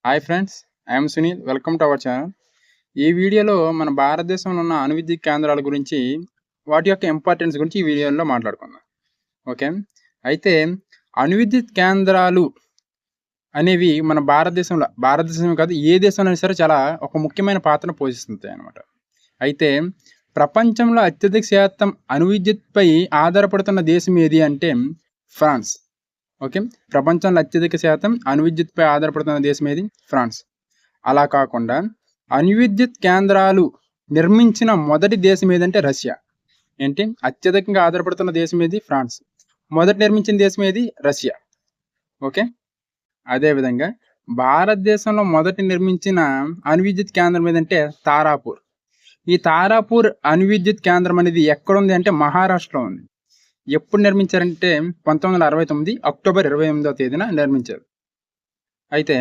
Hi friends, I'm Sunil. Welcome to our channel. ఈ వీడియోలో మన భారతదేశంలో ఉన్న అణు విద్యుత్ కేంద్రాల గురించి, వాటి యొక్క ఇంపార్టెన్స్ గురించి ఈ వీడియోలో మాట్లాడుకుందాం. ఓకే. అయితే అణు విద్యుత్ కేంద్రాలు అనేవి మన భారతదేశం కాదు, ఏ దేశంలో అయినా సరే చాలా ఒక ముఖ్యమైన పాత్రను పోషిస్తుంటాయి అన్నమాట. అయితే ప్రపంచంలో అత్యధిక శాతం అణు విద్యుత్పై ఆధారపడుతున్న దేశం ఏది అంటే ఫ్రాన్స్. ఓకే. ప్రపంచంలో అత్యధిక శాతం అణు విద్యుత్పై ఆధారపడుతున్న దేశం ఏది? ఫ్రాన్స్. అలా కాకుండా అణు విద్యుత్ కేంద్రాలు నిర్మించిన మొదటి దేశం ఏదంటే రష్యా. ఏంటి? అత్యధికంగా ఆధారపడుతున్న దేశం ఏది? ఫ్రాన్స్. మొదట నిర్మించిన దేశం ఏది? రష్యా. ఓకే. అదేవిధంగా భారతదేశంలో మొదటి నిర్మించిన అణు విద్యుత్ కేంద్రం ఏదంటే తారాపూర్. ఈ తారాపూర్ అణు విద్యుత్ కేంద్రం అనేది ఎక్కడుంది అంటే మహారాష్ట్రలో ఉంది. ఎప్పుడు నిర్మించారంటే 1969 అక్టోబర్ 28వ తేదీన నిర్మించారు. అయితే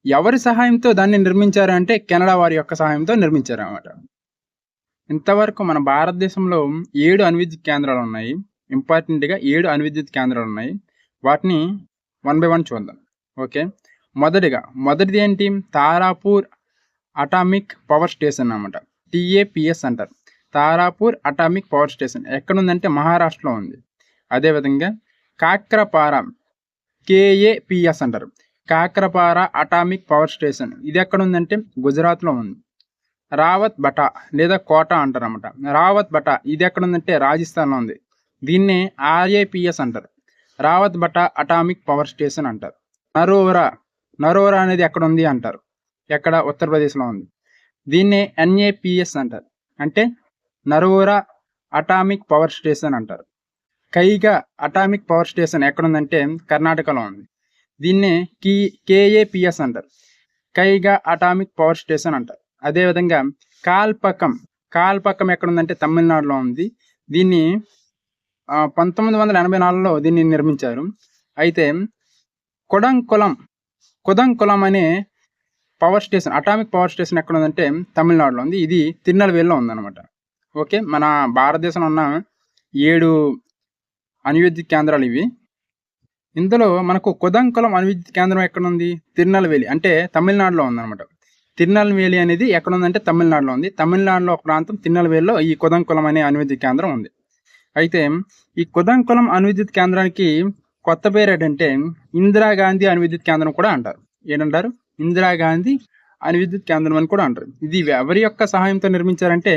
ఎవరి సహాయంతో దాన్ని నిర్మించారు అంటే కెనడా వారి యొక్క సహాయంతో నిర్మించారు అన్నమాట. ఇంతవరకు మన భారతదేశంలో 7 అణు విద్యుత్ కేంద్రాలు ఉన్నాయి. ఇంపార్టెంట్గా 7 అణు విద్యుత్ కేంద్రాలు ఉన్నాయి. వాటిని 1 by 1 చూద్దాం. ఓకే. మొదటిది ఏంటి? తారాపూర్ అటామిక్ పవర్ స్టేషన్ అన్నమాట. TAPS అంటారు. తారాపూర్ అటామిక్ పవర్ స్టేషన్ ఎక్కడుందంటే మహారాష్ట్రలో ఉంది. అదేవిధంగా కాక్రపార KAPS అంటారు. కాక్రపార అటామిక్ పవర్ స్టేషన్ ఇది ఎక్కడుందంటే గుజరాత్లో ఉంది. రావత్ బటా లేదా కోట అంటారు అన్నమాట. రావత్ బటా ఇది ఎక్కడుందంటే రాజస్థాన్లో ఉంది. దీన్నే RAPS అంటారు. Rawat Bata atomic power station అంటారు. నరోరా అనేది ఎక్కడ ఉంది అంటారు. ఎక్కడ? ఉత్తరప్రదేశ్లో ఉంది. దీన్నే NAPS అంటారు. అంటే నరోరా అటామిక్ పవర్ స్టేషన్ అంటారు. కైగా అటామిక్ పవర్ స్టేషన్ ఎక్కడుందంటే కర్ణాటకలో ఉంది. దీన్నే KAPS అంటారు. కైగా అటామిక్ పవర్ స్టేషన్ అంటారు. అదేవిధంగా కాల్పకం ఎక్కడుందంటే తమిళనాడులో ఉంది. దీన్ని 1984లో దీన్ని నిర్మించారు. అయితే కుదంకులం అనే power station atomic power station ఎక్కడుందంటే తమిళనాడులో ఉంది. ఇది తిరునెల్వేలిలో ఉందన్నమాట. ఓకే. మన భారతదేశంలో ఉన్న 7 అణు విద్యుత్ కేంద్రాలు ఇవి. ఇందులో మనకు కుదంకులం అణు విద్యుత్ కేంద్రం ఎక్కడుంది? తిరునెల్వేలి అంటే తమిళనాడులో ఉందన్నమాట. తిరునెల్వేలి అనేది ఎక్కడుందంటే తమిళనాడులో ఉంది. తమిళనాడులో ఒక ప్రాంతం తిరునెల్వేలిలో ఈ కుదంకులం అనే అణు విద్యుత్ కేంద్రం ఉంది. అయితే ఈ కుదంకులం అణు విద్యుత్ కేంద్రానికి కొత్త పేరు ఏంటంటే ఇందిరాగాంధీ అణు విద్యుత్ కేంద్రం కూడా అంటారు. ఏంటంటారు? ఇందిరాగాంధీ అణు విద్యుత్ కేంద్రం అని కూడా అంటారు. ఇది ఎవరి యొక్క సహాయంతో నిర్మించారంటే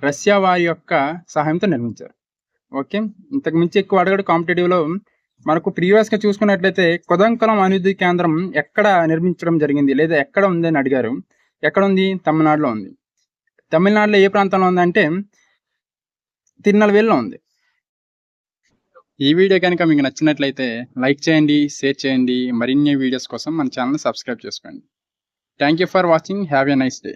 రష్యా వారి యొక్క సహాయంతో నిర్మించారు. ఓకే. ఇంతకు మించి ఎక్కువ అడగడు కాంపిటేటివ్లో. మనకు ప్రీవియస్గా చూసుకున్నట్లయితే కుదంకులం అణు విద్యుత్ కేంద్రం ఎక్కడ నిర్మించడం జరిగింది లేదా ఎక్కడ ఉంది అని అడిగారు. ఎక్కడ ఉంది? తమిళనాడులో ఉంది. తమిళనాడులో ఏ ప్రాంతంలో ఉందంటే తిరునెల్వేలిలో ఉంది. ఈ వీడియో కనుక మీకు నచ్చినట్లయితే లైక్ చేయండి, షేర్ చేయండి. మరిన్ని వీడియోస్ కోసం మన ఛానల్ని సబ్స్క్రైబ్ చేసుకోండి. Thank you for watching. Have a nice day.